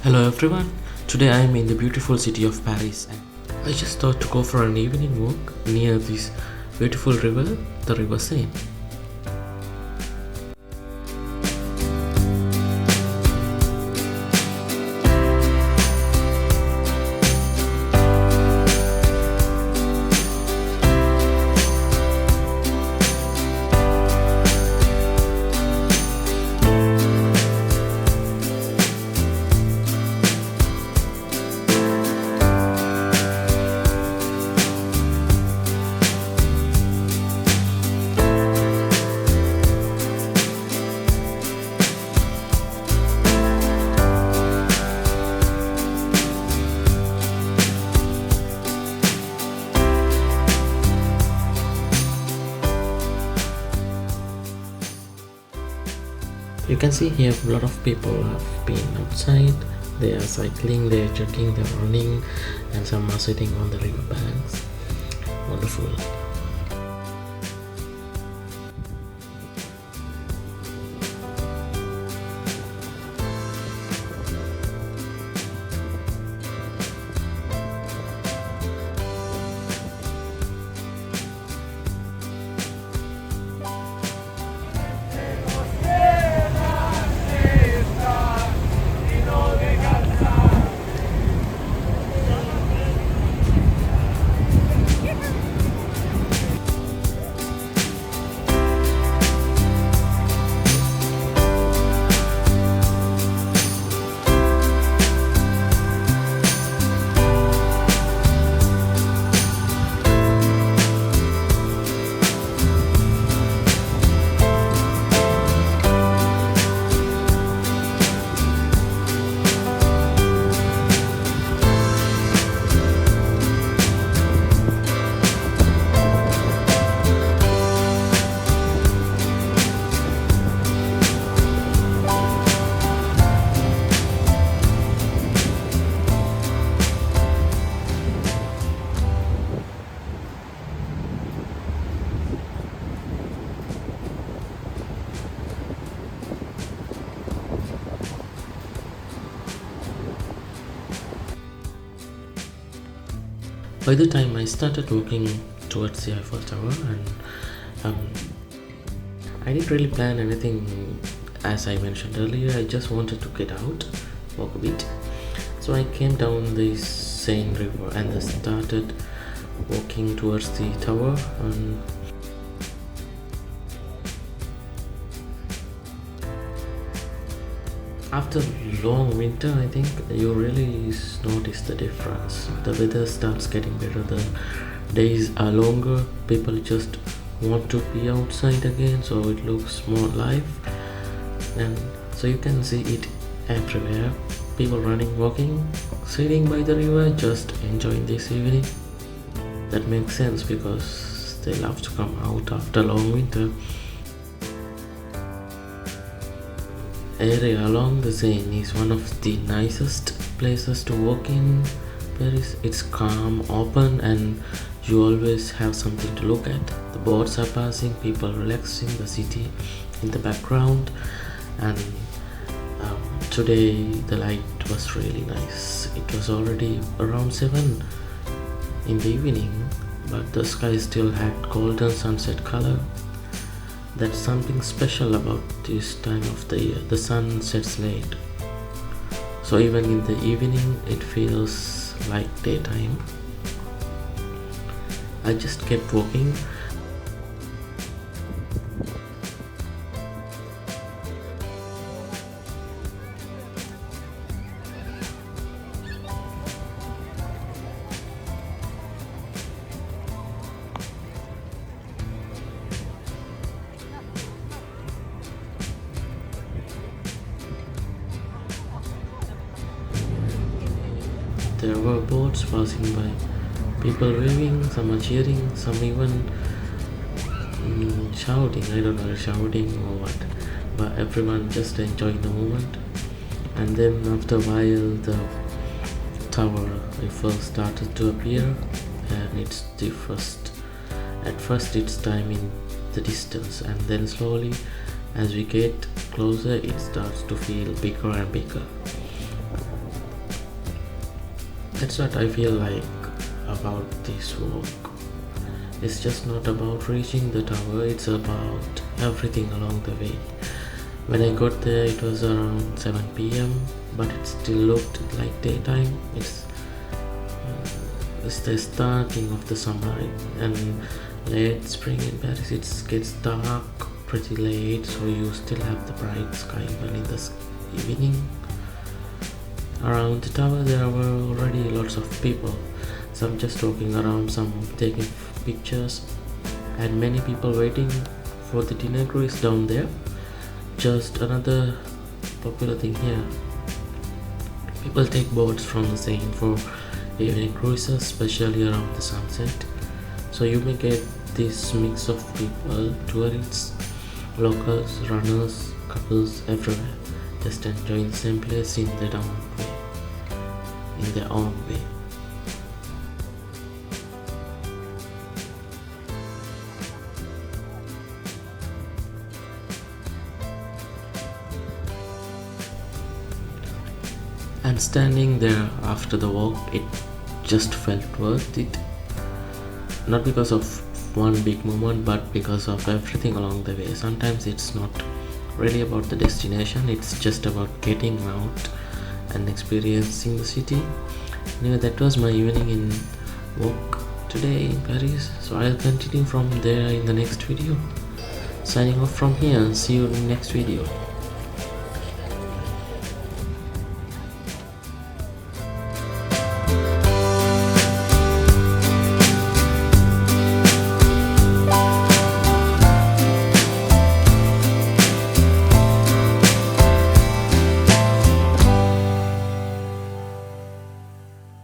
Hello everyone, today I am in the beautiful city of Paris and I just thought to go for an evening walk near this beautiful river, the river Seine. You can see here a lot of people have been outside. They are cycling, they are jogging, they are running, and some are sitting on the riverbanks. Wonderful. By the time I started walking towards the Eiffel Tower, and I didn't really plan anything. As I mentioned earlier, I just wanted to get out, walk a bit. So I came down the Seine River and I started walking towards the tower. And after long winter, I think you really notice the difference. The weather starts getting better, the days are longer, people just want to be outside again, so it looks more alive. And so you can see it everywhere. People running, walking, sitting by the river, just enjoying this evening. That makes sense because they love to come out after long winter. Area along the Seine is one of the nicest places to walk in Paris. It's calm, open, and you always have something to look at. The boats are passing, people relaxing, the city in the background. And today the light was really nice. It was already around 7 in the evening, but the sky still had golden sunset color. That's something special about this time of the year. The sun sets late, so even in the evening it feels like daytime. I just kept walking. There were boats passing by, people waving, some are cheering, some even shouting. I don't know, shouting or what, but everyone just enjoying the moment. And then after a while, the tower Eiffel started to appear, and it's the first. At first, it's time in the distance, and then slowly, as we get closer, it starts to feel bigger and bigger. That's what I feel like about this walk. It's just not about reaching the tower, it's about everything along the way. When I got there, it was around 7 p.m., but it still looked like daytime. It's the starting of the summer, and late spring in Paris it gets dark pretty late, so you still have the bright sky even in the evening. Around the tower there were already lots of people, some just walking around, some taking pictures, and many people waiting for the dinner cruise down there. Just another popular thing here. People take boats from the Seine for evening cruises, especially around the sunset. So you may get this mix of people, tourists, locals, runners, couples, everywhere, just enjoying the same place in their own way. And standing there after the walk, it just felt worth it. Not because of one big moment, but because of everything along the way. Sometimes it's not really about the destination, it's just about getting out and experiencing the city. Anyway, that was my evening in walk today in Paris. So I'll continue from there in the next video. Signing off from here, see you in the next video.